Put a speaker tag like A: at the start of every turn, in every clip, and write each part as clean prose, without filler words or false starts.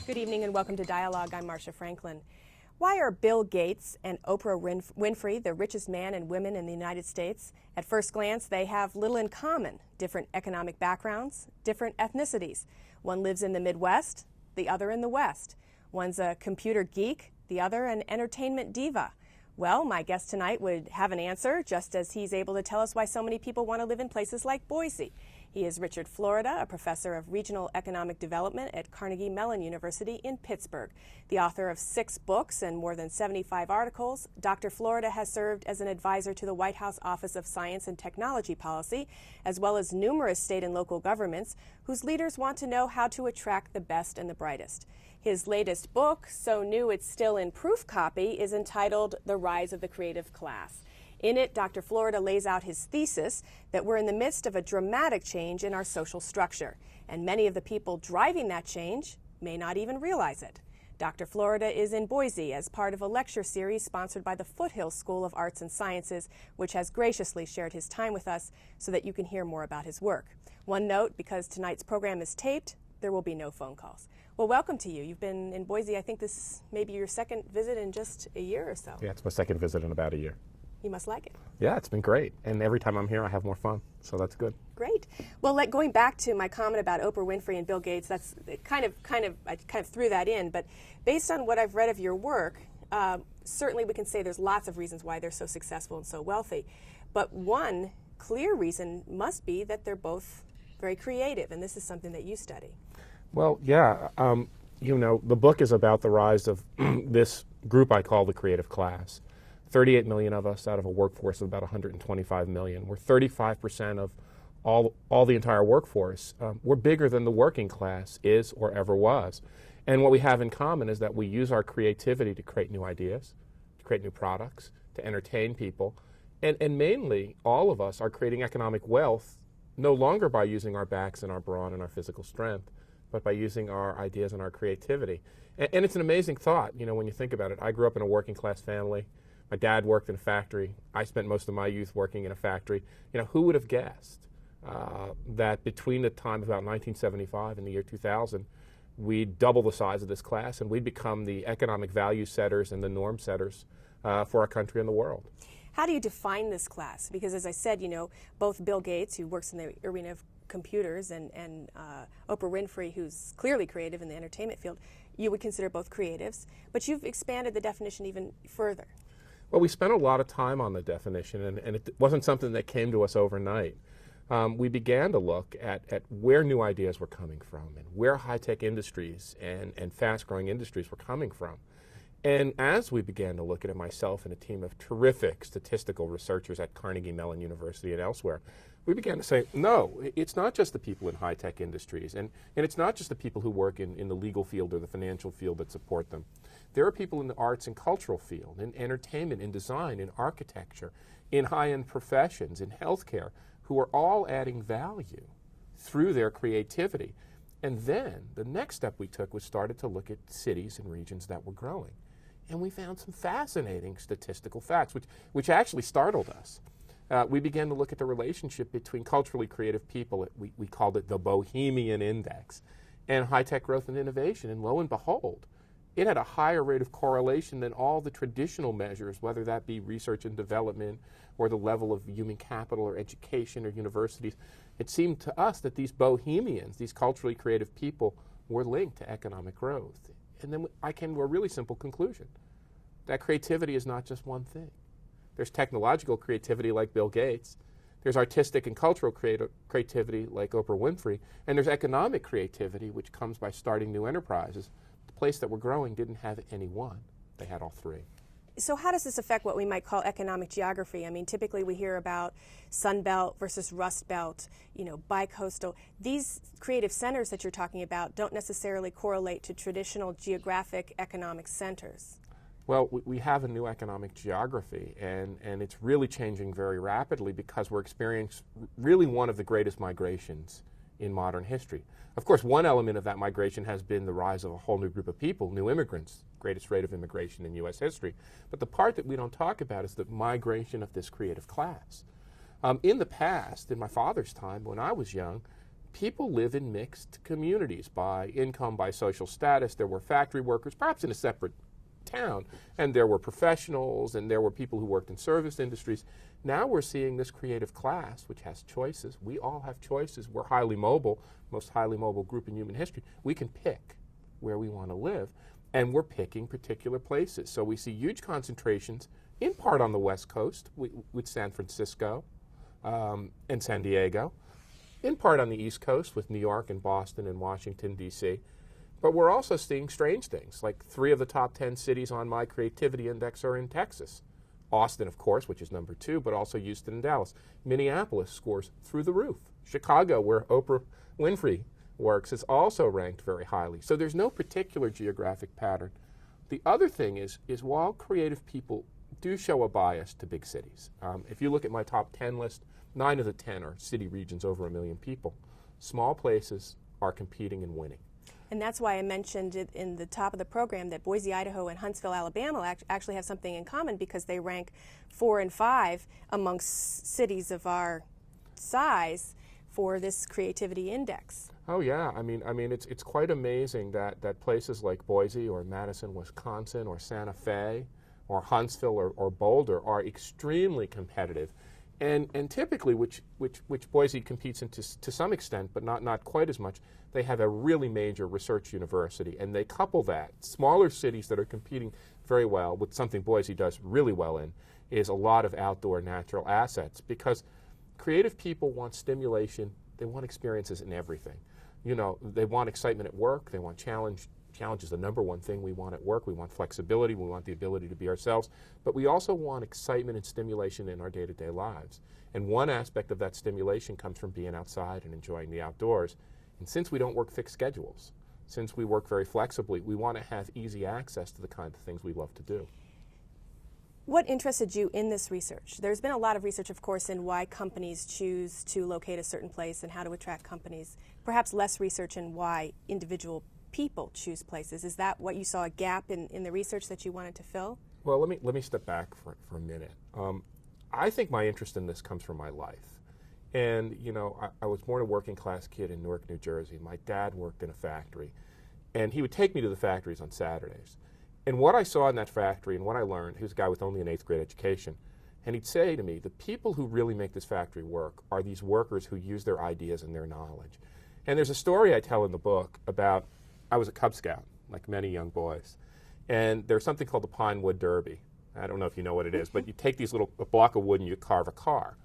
A: Good evening and welcome to Dialogue. I'm Marcia Franklin. Why are Bill Gates and Oprah Winfrey the richest man and women in the United States? At first glance, they have little in common. Different economic backgrounds, different ethnicities. One lives in the Midwest, the other in the West. One's a computer geek, the other an entertainment diva. Well, my guest tonight would have an answer, just as he's able to tell us why so many people want to live in places like Boise. He is Richard Florida, a professor of regional economic development at Carnegie Mellon University in Pittsburgh. The author of 6 books and more than 75 articles, Dr. Florida has served as an advisor to the White House Office of Science and Technology Policy, as well as numerous state and local governments whose leaders want to know how to attract the best and the brightest. His latest book, so new it's still in proof copy, is entitled The Rise of the Creative Class. In it, Dr. Florida lays out his thesis that we're in the midst of a dramatic change in our social structure, and many of the people driving that change may not even realize it. Dr. Florida is in Boise as part of a lecture series sponsored by the Foothills School of Arts and Sciences, which has graciously shared his time with us so that you can hear more about his work. One note, because tonight's program is taped, there will be no phone calls. Well, welcome to you. You've been in Boise, I think this is maybe your second visit in just a year or so.
B: Yeah, it's my second visit in about a year.
A: You must like it.
B: Yeah, it's been great. And every time I'm here, I have more fun. So that's good.
A: Great. Well, going back to my comment about Oprah Winfrey and Bill Gates, that's I kind of threw that in. But based on what I've read of your work, certainly we can say there's lots of reasons why they're so successful and so wealthy. But one clear reason must be that they're both very creative, and this is something that you study.
B: Well, yeah. The book is about the rise of this group I call the creative class. 38 million of us out of a workforce of about 125 million. We're 35% of all the entire workforce. We're bigger than the working class is or ever was. And what we have in common is that we use our creativity to create new ideas, to create new products, to entertain people. And mainly, all of us are creating economic wealth no longer by using our backs and our brawn and our physical strength, but by using our ideas and our creativity. And it's an amazing thought, when you think about it. I grew up in a working class family. My dad worked in a factory. I spent most of my youth working in a factory. Who would have guessed that between the time of about 1975 and the year 2000, we'd double the size of this class and we'd become the economic value setters and the norm setters for our country and the world.
A: How do you define this class? Because as I said, both Bill Gates, who works in the arena of computers, and Oprah Winfrey, who's clearly creative in the entertainment field, you would consider both creatives, but you've expanded the definition even further.
B: Well, we spent a lot of time on the definition, and it wasn't something that came to us overnight. We began to look at where new ideas were coming from and where high-tech industries and fast-growing industries were coming from. And as we began to look at it, myself and a team of terrific statistical researchers at Carnegie Mellon University and elsewhere, we began to say, no, it's not just the people in high-tech industries, and it's not just the people who work in the legal field or the financial field that support them. There are people in the arts and cultural field, in entertainment, in design, in architecture, in high-end professions, in healthcare, who are all adding value through their creativity. And then the next step we took was started to look at cities and regions that were growing. And we found some fascinating statistical facts, which actually startled us. We began to look at the relationship between culturally creative people, we called it the Bohemian Index, and high-tech growth and innovation. And lo and behold, it had a higher rate of correlation than all the traditional measures, whether that be research and development or the level of human capital or education or universities. It seemed to us that these bohemians, these culturally creative people, were linked to economic growth. And then I came to a really simple conclusion, that creativity is not just one thing. There's technological creativity like Bill Gates, there's artistic and cultural creativity like Oprah Winfrey, and there's economic creativity, which comes by starting new enterprises. The place that we're growing didn't have any one, they had all three.
A: So how does this affect what we might call economic geography? I mean, typically we hear about Sun Belt versus Rust Belt, bicoastal. These creative centers that you're talking about don't necessarily correlate to traditional geographic economic centers.
B: Well, we have a new economic geography, and it's really changing very rapidly because we're experiencing really one of the greatest migrations in modern history. Of course, one element of that migration has been the rise of a whole new group of people, new immigrants, greatest rate of immigration in U.S. history. But the part that we don't talk about is the migration of this creative class. In the past, in my father's time, when I was young, people live in mixed communities by income, by social status. There were factory workers, perhaps in a separate town, and there were professionals, and there were people who worked in service industries. Now we're seeing this creative class, which has choices. We all have choices. We're highly mobile, most highly mobile group in human history. We can pick where we want to live, and we're picking particular places. So we see huge concentrations, in part on the West Coast, with San Francisco and San Diego, in part on the East Coast with New York and Boston and Washington, D.C., but we're also seeing strange things, like 3 of the top 10 cities on my creativity index are in Texas. Austin, of course, which is number 2, but also Houston and Dallas. Minneapolis scores through the roof. Chicago, where Oprah Winfrey works, is also ranked very highly. So there's no particular geographic pattern. The other thing is while creative people do show a bias to big cities, if you look at my top 10 list, 9 of the 10 are city regions over 1 million people. Small places are competing and winning.
A: And that's why I mentioned it in the top of the program that Boise, Idaho, and Huntsville, Alabama actually have something in common because they rank 4 and 5 amongst cities of our size for this creativity index.
B: Oh yeah, I mean it's quite amazing that places like Boise or Madison, Wisconsin, or Santa Fe, or Huntsville or Boulder are extremely competitive. And typically, which Boise competes in to some extent, but not quite as much, they have a really major research university, and they couple that. Smaller cities that are competing very well with something Boise does really well in is a lot of outdoor natural assets, because creative people want stimulation, they want experiences in everything. You know, they want excitement at work, they want challenge. Challenge is the number one thing we want at work. We want flexibility, we want the ability to be ourselves, but we also want excitement and stimulation in our day-to-day lives. And one aspect of that stimulation comes from being outside and enjoying the outdoors. And since we don't work fixed schedules, since we work very flexibly, we want to have easy access to the kind of things we love to do.
A: What interested you in this research? There's been a lot of research, of course, in why companies choose to locate a certain place and how to attract companies. Perhaps less research in why individual people choose places. Is that what you saw, a gap in the research that you wanted to fill?
B: Well, let me step back for a minute. I think my interest in this comes from my life. And, you know, I was born a working class kid in Newark, New Jersey. My dad worked in a factory, and he would take me to the factories on Saturdays. And what I saw in that factory and what I learned, he was a guy with only an 8th grade education, and he'd say to me, the people who really make this factory work are these workers who use their ideas and their knowledge. And there's a story I tell in the book about, I was a Cub Scout, like many young boys, and there's something called the Pinewood Derby. I don't know if you know what it is, but you take a block of wood and you carve a car.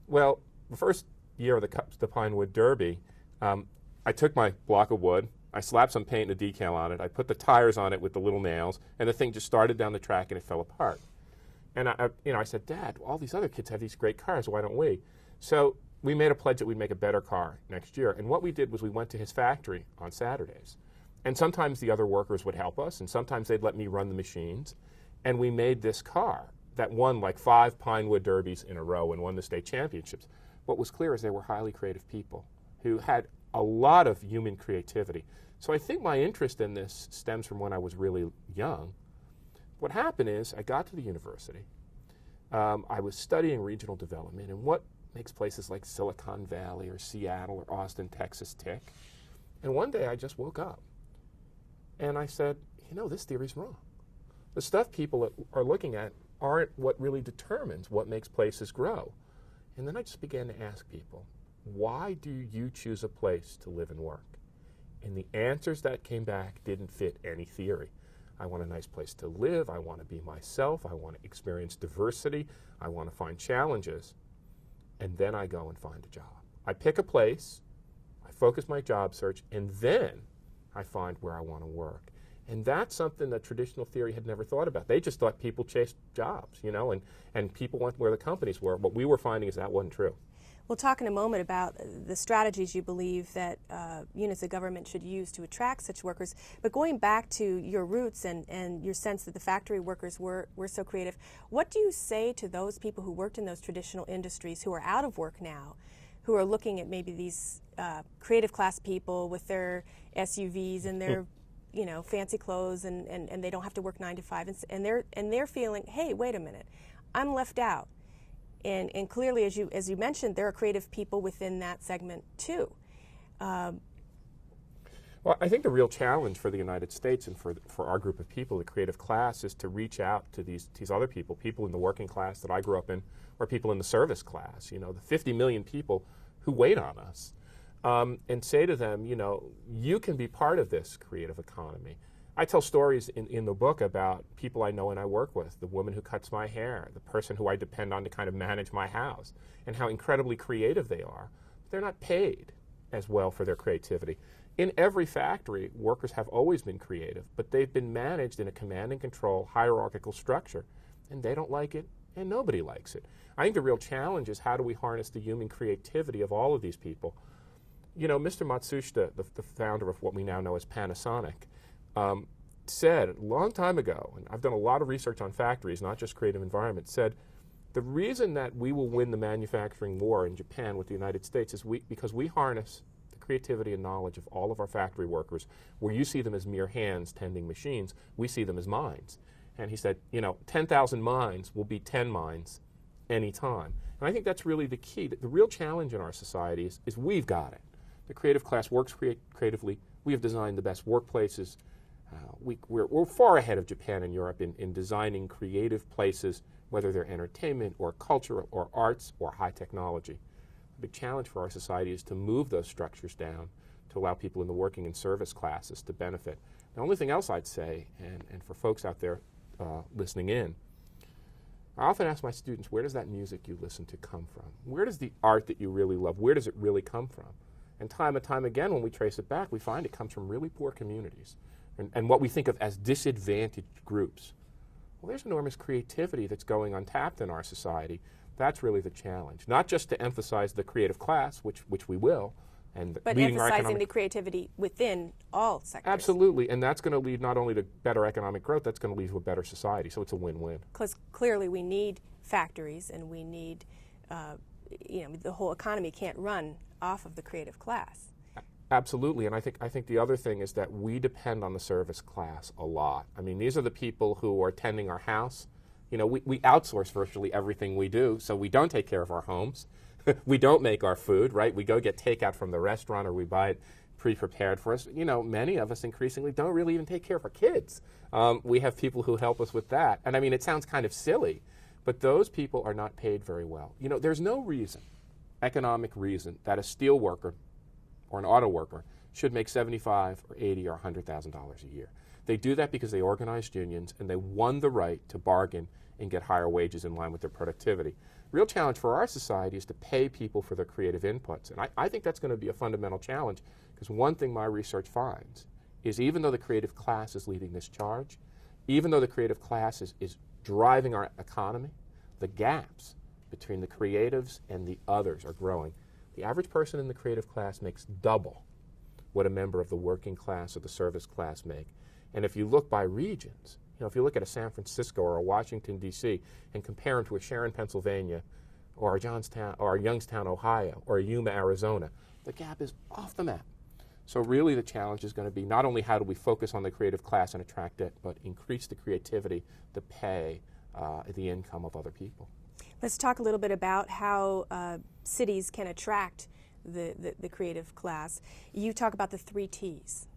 B: Well, the first year of the Pinewood Derby, I took my block of wood, I slapped some paint and a decal on it, I put the tires on it with the little nails, and the thing just started down the track and it fell apart. And I said, Dad, all these other kids have these great cars, why don't we? So we made a pledge that we'd make a better car next year. And what we did was we went to his factory on Saturdays. And sometimes the other workers would help us, and sometimes they'd let me run the machines. And we made this car that won like 5 Pinewood Derbies in a row and won the state championships. What was clear is they were highly creative people who had a lot of human creativity. So I think my interest in this stems from when I was really young. What happened is I got to the university. I was studying regional development and what makes places like Silicon Valley or Seattle or Austin, Texas tick. And one day I just woke up and I said, you know, this theory's wrong. The stuff people are looking at aren't what really determines what makes places grow. And then I just began to ask people, why do you choose a place to live and work? And the answers that came back didn't fit any theory. I want a nice place to live, I want to be myself, I want to experience diversity, I want to find challenges. And then I go and find a job. I pick a place, I focus my job search, and then I find where I want to work. And that's something that traditional theory had never thought about. They just thought people chased jobs, you know, and people went where the companies were. What we were finding is that wasn't true.
A: We'll talk in a moment about the strategies you believe that units of government should use to attract such workers. But going back to your roots and your sense that the factory workers were so creative, what do you say to those people who worked in those traditional industries who are out of work now, who are looking at maybe these creative class people with their SUVs and their fancy clothes and they don't have to work 9 to 5 and they're feeling, hey, wait a minute, I'm left out. And clearly, as you mentioned, there are creative people within that segment too.
B: Well, I think the real challenge for the United States and for our group of people, the creative class, is to reach out to these other people, people in the working class that I grew up in, or people in the service class, you know, the 50 million people who wait on us, and say to them, you know, you can be part of this creative economy. I tell stories in the book about people I know and I work with, the woman who cuts my hair, the person who I depend on to kind of manage my house, and how incredibly creative they are. They're not paid as well for their creativity. In every factory, workers have always been creative, but they've been managed in a command and control hierarchical structure, and they don't like it, and nobody likes it. I think the real challenge is how do we harness the human creativity of all of these people. You know, Mr. Matsushita, the founder of what we now know as Panasonic, said a long time ago, and I've done a lot of research on factories, not just creative environments, said the reason that we will win the manufacturing war in Japan with the United States is because we harness the creativity and knowledge of all of our factory workers. Where you see them as mere hands tending machines, we see them as minds. And he said, you know, 10,000 minds will beat 10 minds any time. And I think that's really the key. The real challenge in our society is we've got it. The creative class works creatively. We have designed the best workplaces. We're far ahead of Japan and Europe in designing creative places, whether they're entertainment or culture or arts or high technology. The big challenge for our society is to move those structures down to allow people in the working and service classes to benefit. The only thing else I'd say, and for folks out there listening in, I often ask my students, where does that music you listen to come from? Where does the art that you really love, where does it really come from? And time again, when we trace it back, we find it comes from really poor communities and what we think of as disadvantaged groups. Well, there's enormous creativity that's going untapped in our society. That's really the challenge. Not just to emphasize the creative class, which we will,
A: but emphasizing the creativity within all sectors.
B: Absolutely, and that's going to lead not only to better economic growth, that's going to lead to a better society. So it's a win-win.
A: Because clearly we need factories, and we need, you know, the whole economy can't run off of the creative class.
B: Absolutely, and I think the other thing is that we depend on the service class a lot. I mean, these are the people who are tending our house. You know, we outsource virtually everything we do, so we don't take care of our homes. We don't make our food, right? We go get takeout from the restaurant, or we buy it pre-prepared for us. You know, many of us increasingly don't really even take care of our kids. We have people who help us with that. And I mean, it sounds kind of silly, but those people are not paid very well. You know, there's no reason, economic reason, that a steel worker or an auto worker should make $75,000 or $80,000 or $100,000 a year. They do that because they organized unions and they won the right to bargain and get higher wages in line with their productivity. Real challenge for our society is to pay people for their creative inputs. And I think that's going to be a fundamental challenge, because one thing my research finds is even though the creative class is leading this charge, even though the creative class is driving our economy, the gaps between the creatives and the others are growing. The average person in the creative class makes double what a member of the working class or the service class make. And if you look by regions, you know, if you look at a San Francisco or a Washington, D.C., and compare them to a Sharon, Pennsylvania, or a Johnstown, or a Youngstown, Ohio, or a Yuma, Arizona, the gap is off the map. So really the challenge is going to be not only how do we focus on the creative class and attract it, but increase the creativity to pay the income of other people.
A: Let's talk a little bit about how cities can attract the creative class. You talk about the 3 T's.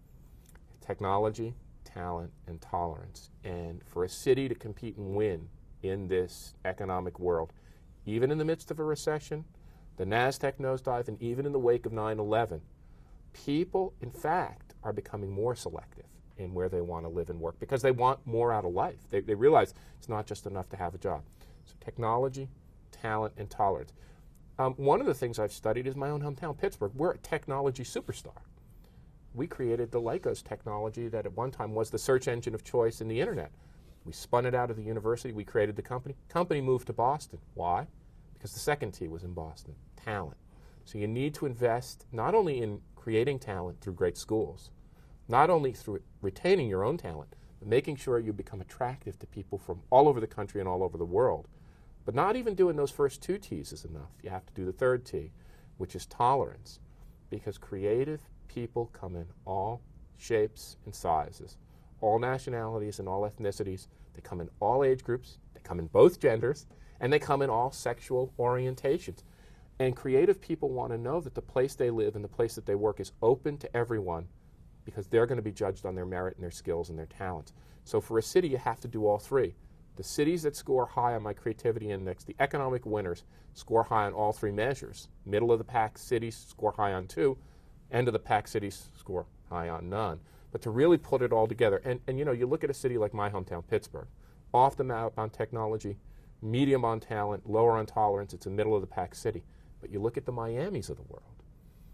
B: Technology, talent, and tolerance. And for a city to compete and win in this economic world, even in the midst of a recession, the NASDAQ nosedive, and even in the wake of 9/11, people, in fact, are becoming more selective in where they want to live and work because they want more out of life. They realize it's not just enough to have a job. So technology, talent, and tolerance. One of the things I've studied is my own hometown, Pittsburgh. We're a technology superstar. We created the Lycos technology that at one time was the search engine of choice in the internet. We spun it out of the university. We created the company. Company moved to Boston. Why? Because the second T was in Boston, talent. So you need to invest not only in creating talent through great schools, not only through retaining your own talent, but making sure you become attractive to people from all over the country and all over the world. But not even doing those first 2 T's is enough. You have to do the 3rd T, which is tolerance, because creative people come in all shapes and sizes, all nationalities and all ethnicities. They come in all age groups, they come in both genders, and they come in all sexual orientations. And creative people want to know that the place they live and the place that they work is open to everyone, because they're going to be judged on their merit and their skills and their talents. So for a city, you have to do all three. The cities that score high on my creativity index, the economic winners, score high on all three measures. Middle of the pack cities score high on 2. End of the pack cities score high on none. But to really put it all together, and you know, you look at a city like my hometown, Pittsburgh, off the map on technology, medium on talent, lower on tolerance, it's a middle of the pack city. But you look at the Miamis of the world,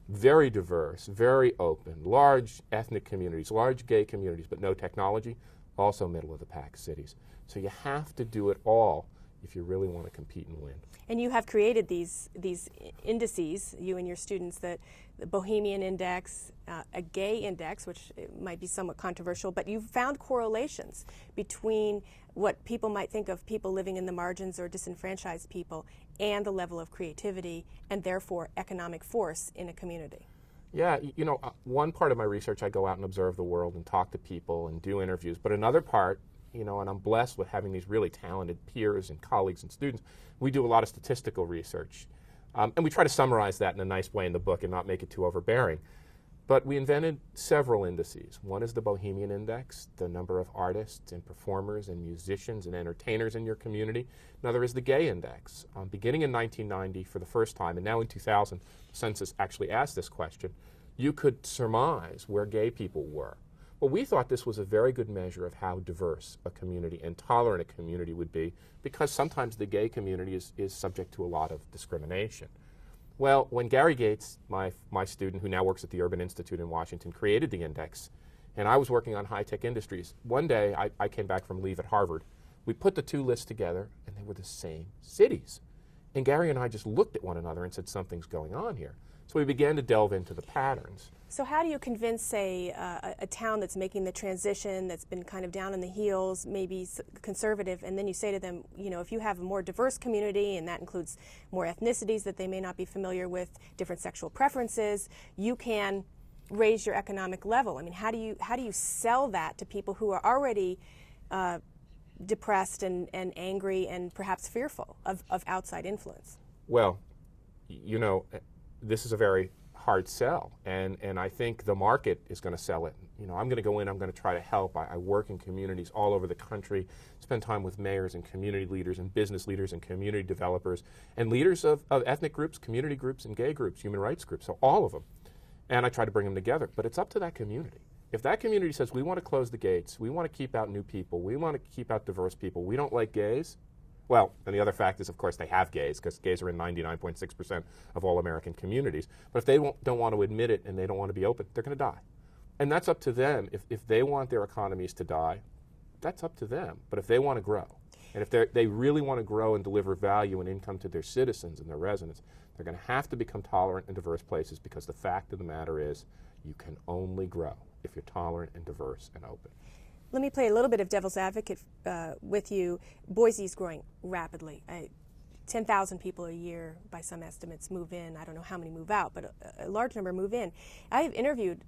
B: very diverse, very open, large ethnic communities, large gay communities, but no technology, also middle of the pack cities. So you have to do it all if you really want to compete and win.
A: And you have created these indices, you and your students, that the Bohemian Index, a gay index, which might be somewhat controversial, but you've found correlations between what people might think of people living in the margins or disenfranchised people and the level of creativity and therefore economic force in a community.
B: Yeah, you know, one part of my research, I go out and observe the world and talk to people and do interviews, but another part, you know, and I'm blessed with having these really talented peers and colleagues and students, we do a lot of statistical research. And we try to summarize that in a nice way in the book and not make it too overbearing. But we invented several indices. One is the Bohemian Index, the number of artists and performers and musicians and entertainers in your community. Another is the Gay Index. Beginning in 1990 for the first time, and now in 2000, the census actually asked this question, you could surmise where gay people were. Well, we thought this was a very good measure of how diverse a community and tolerant a community would be, because sometimes the gay community is subject to a lot of discrimination. Well, when Gary Gates, my student who now works at the Urban Institute in Washington, created the index, and I was working on high-tech industries, one day I came back from leave at Harvard. We put the two lists together, and they were the same cities. And Gary and I just looked at one another and said, something's going on here. So we began to delve into the patterns.
A: So how do you convince, say, a town that's making the transition, that's been kind of down in the heels, maybe conservative, and then you say to them, you know, if you have a more diverse community, and that includes more ethnicities that they may not be familiar with, different sexual preferences, you can raise your economic level. I mean, how do you sell that to people who are already depressed and angry and perhaps fearful of outside influence?
B: Well, you know, this is a very hard sell, and I think the market is going to sell it. You know, I'm going to go in, I'm going to try to help. I work in communities all over the country, spend time with mayors and community leaders and business leaders and community developers and leaders of ethnic groups, community groups, and gay groups, human rights groups, so all of them. And I try to bring them together, but it's up to that community. If that community says, we want to close the gates, we want to keep out new people, we want to keep out diverse people, we don't like gays, well, and the other fact is, of course, they have gays, because gays are in 99.6% of all American communities. But if they don't want to admit it and they don't want to be open, they're going to die. And that's up to them. If they want their economies to die, that's up to them. But if they want to grow, and if they really want to grow and deliver value and income to their citizens and their residents, they're going to have to become tolerant and diverse places, because the fact of the matter is, you can only grow if you're tolerant and diverse and open.
A: Let me play a little bit of devil's advocate with you. Boise is growing rapidly. 10,000 people a year, by some estimates, move in. I don't know how many move out, but a large number move in. I have interviewed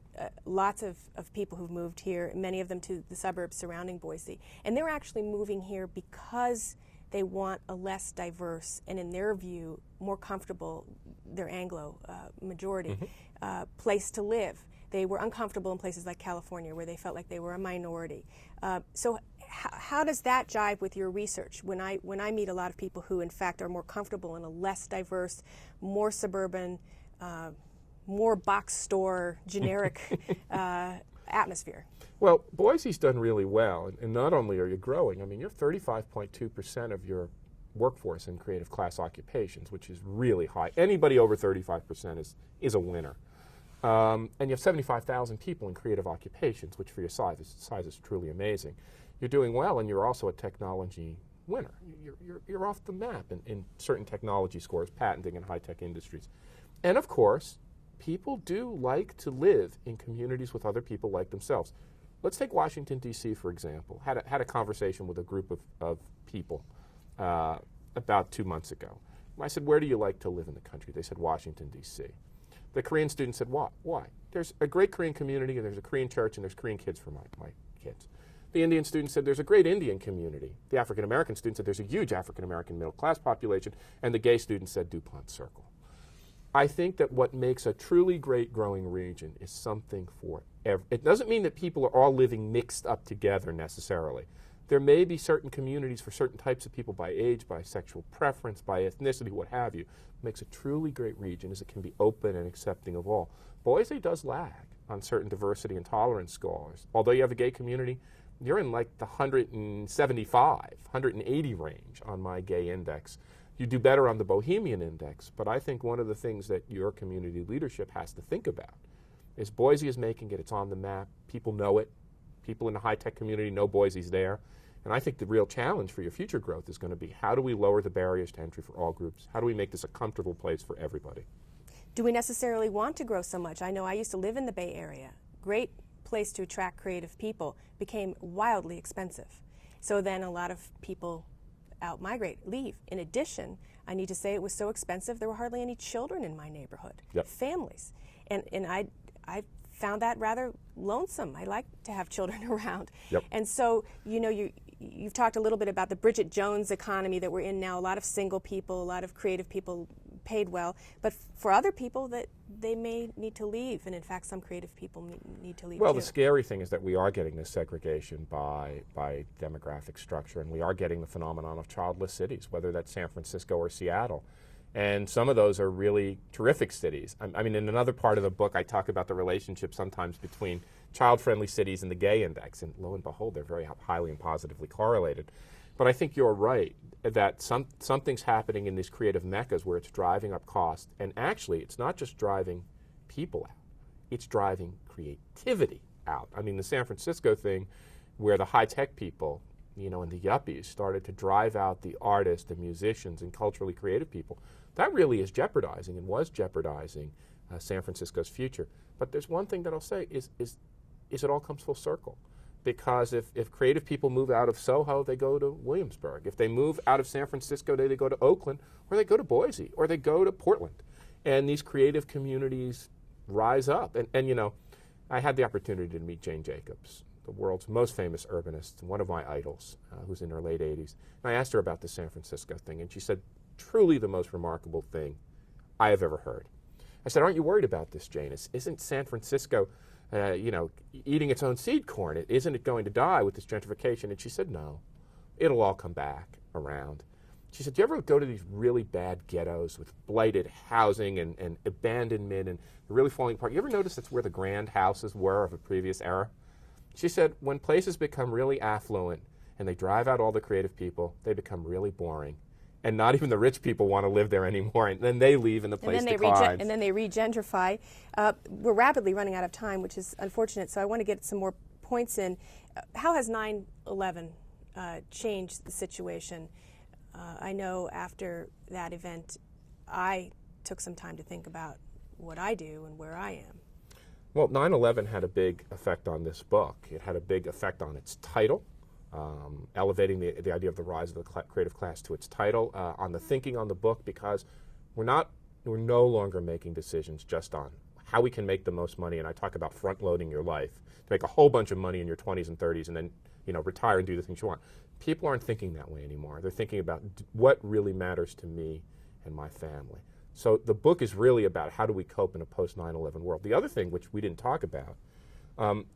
A: lots of people who've moved here, many of them to the suburbs surrounding Boise. And they're actually moving here because they want a less diverse and, in their view, more comfortable, their Anglo majority, place to live. They were uncomfortable in places like California, where they felt like they were a minority. So how does that jive with your research? When I meet a lot of people who, in fact, are more comfortable in a less diverse, more suburban, more box store, generic atmosphere?
B: Well, Boise's done really well, and not only are you growing, I mean, you're 35.2% of your workforce in creative class occupations, which is really high. Anybody over 35% is a winner. And you have 75,000 people in creative occupations, which for your size is truly amazing. You're doing well, and you're also a technology winner. You're off the map in certain technology scores, patenting and high-tech industries. And of course, people do like to live in communities with other people like themselves. Let's take Washington, D.C., for example. Had a conversation with a group of people about 2 months ago. I said, where do you like to live in the country? They said, Washington, D.C. The Korean student said, why? Why? There's a great Korean community, and there's a Korean church, and there's Korean kids for my kids. The Indian student said, there's a great Indian community. The African-American student said, there's a huge African-American middle-class population, and the gay student said, DuPont Circle. I think that what makes a truly great growing region is something for it doesn't mean that people are all living mixed up together necessarily. There may be certain communities for certain types of people by age, by sexual preference, by ethnicity, what have you. What makes a truly great region is it can be open and accepting of all. Boise does lag on certain diversity and tolerance scores. Although you have a gay community, you're in like the 175, 180 range on my gay index. You do better on the Bohemian Index, but I think one of the things that your community leadership has to think about is Boise is making it, it's on the map, people know it, people in the high-tech community know Boise's there, and I think the real challenge for your future growth is going to be how do we lower the barriers to entry for all groups? How do we make this a comfortable place for everybody?
A: Do we necessarily want to grow so much? I know I used to live in the Bay Area. Great place to attract creative people, became wildly expensive. So then a lot of people out-migrate, leave. In addition, I need to say it was so expensive there were hardly any children in my neighborhood, families. And I found that rather lonesome. I like to have children around. And so, you know, you've talked a little bit about the Bridget Jones economy that we're in now, a lot of single people, a lot of creative people paid well, but for other people that they may need to leave, and in fact some creative people need to leave
B: Well,
A: too.
B: the scary thing is that we are getting this segregation by demographic structure, and we are getting the phenomenon of childless cities, whether that's San Francisco or Seattle. And some of those are really terrific cities. I mean, in another part of the book, I talk about the relationship sometimes between child-friendly cities and the gay index, and lo and behold, they're very highly and positively correlated. But I think you're right that something's happening in these creative meccas where it's driving up cost, and actually it's not just driving people out, it's driving creativity out. I mean, the San Francisco thing where the high-tech people, you know, and the yuppies started to drive out the artists, the musicians, and culturally creative people, that really is jeopardizing and was jeopardizing San Francisco's future. But there's one thing that I'll say is it all comes full circle. Because if creative people move out of Soho, they go to Williamsburg. If they move out of San Francisco, they go to Oakland, or they go to Boise, or they go to Portland. And these creative communities rise up. And you know, I had the opportunity to meet Jane Jacobs, the world's most famous urbanist, and one of my idols, who's in her late 80s. And I asked her about the San Francisco thing, and she said, truly the most remarkable thing I have ever heard. I said, aren't you worried about this, Jane? Isn't San Francisco you know, eating its own seed corn? Isn't it going to die with this gentrification? And she said, no, it'll all come back around. She said, do you ever go to these really bad ghettos with blighted housing and abandonment and really falling apart? You ever notice that's where the grand houses were of a previous era? She said, when places become really affluent and they drive out all the creative people, they become really boring. And not even the rich people want to live there anymore, and then they leave and the place declines.
A: And then they re-gentrify. We're rapidly running out of time, which is unfortunate, so I want to get some more points in. How has 9/11 changed the situation? I know after that event, I took some time to think about what I do and where I am.
B: Well, 9/11 had a big effect on this book. It had a big effect on its title. Elevating the idea of the rise of the creative class to its title, on the thinking on the book, because we're no longer making decisions just on how we can make the most money. And I talk about front-loading your life to make a whole bunch of money in your 20s and 30s and then, you know, retire and do the things you want. People aren't thinking that way anymore. They're thinking about what really matters to me and my family. So the book is really about how do we cope in a post-9/11 world. The other thing, which we didn't talk about,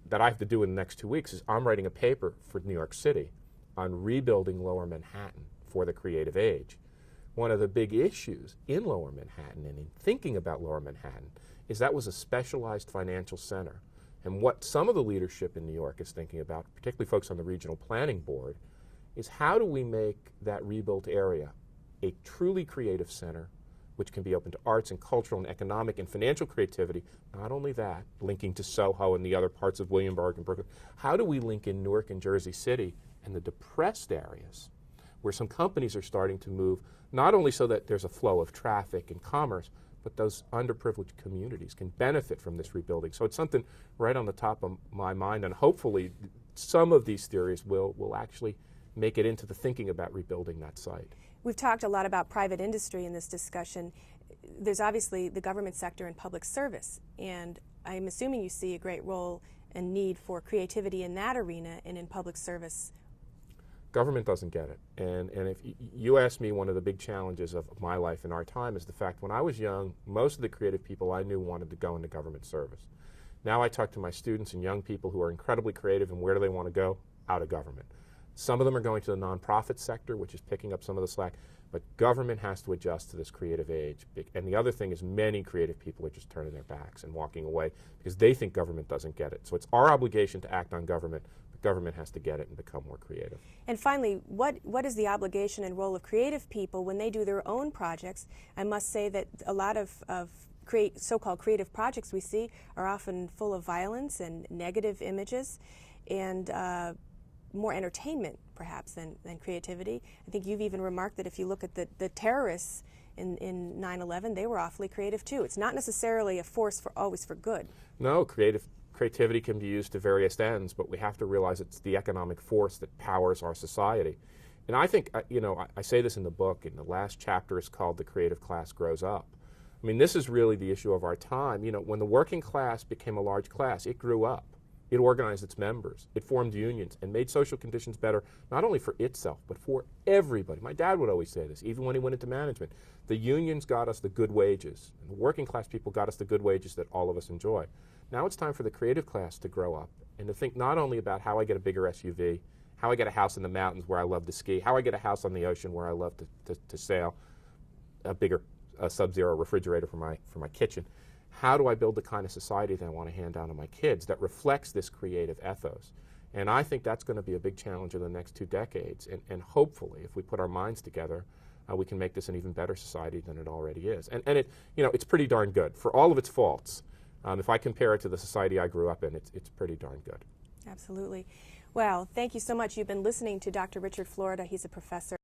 B: that I have to do in the next 2 weeks, is I'm writing a paper for New York City on rebuilding Lower Manhattan for the creative age. One of the big issues in Lower Manhattan and in thinking about Lower Manhattan is that was a specialized financial center. And what some of the leadership in New York is thinking about, particularly folks on the regional planning board, is how do we make that rebuilt area a truly creative center which can be open to arts and cultural and economic and financial creativity. Not only that, linking to Soho and the other parts of Williamsburg and Brooklyn. How do we link in Newark and Jersey City and the depressed areas where some companies are starting to move, not only so that there's a flow of traffic and commerce, but those underprivileged communities can benefit from this rebuilding. So it's something right on the top of my mind, and hopefully some of these theories will actually make it into the thinking about rebuilding that site.
A: We've talked a lot about private industry in this discussion. There's obviously the government sector and public service, and I'm assuming you see a great role and need for creativity in that arena and in public service.
B: Government doesn't get it. And if you ask me, one of the big challenges of my life in our time is the fact when I was young, most of the creative people I knew wanted to go into government service. Now I talk to my students and young people who are incredibly creative, and where do they want to go? Out of government. Some of them are going to the nonprofit sector, which is picking up some of the slack, but government has to adjust to this creative age. And the other thing is many creative people are just turning their backs and walking away because they think government doesn't get it. So it's our obligation to act on government, but government has to get it and become more creative.
A: And finally, what is the obligation and role of creative people when they do their own projects? I must say that a lot of so-called creative projects we see are often full of violence and negative images and more entertainment, perhaps, than creativity. I think you've even remarked that if you look at the terrorists in 9/11, they were awfully creative too. It's not necessarily a force always for good.
B: No, creativity can be used to various ends, but we have to realize it's the economic force that powers our society. And I think, I say this in the book, and the last chapter is called "The Creative Class Grows Up." I mean, this is really the issue of our time. When the working class became a large class, it grew up. It organized its members. It formed unions and made social conditions better, not only for itself, but for everybody. My dad would always say this, even when he went into management. The unions got us the good wages, and the working class people got us the good wages that all of us enjoy. Now it's time for the creative class to grow up and to think not only about how I get a bigger SUV, how I get a house in the mountains where I love to ski, how I get a house on the ocean where I love to sail, a bigger Sub-Zero refrigerator for my kitchen. How do I build the kind of society that I want to hand down to my kids that reflects this creative ethos? And I think that's going to be a big challenge in the next 2 decades. And hopefully, if we put our minds together, we can make this an even better society than it already is. And it's pretty darn good. For all of its faults, if I compare it to the society I grew up in, it's pretty darn good.
A: Absolutely. Well, thank you so much. You've been listening to Dr. Richard Florida. He's a professor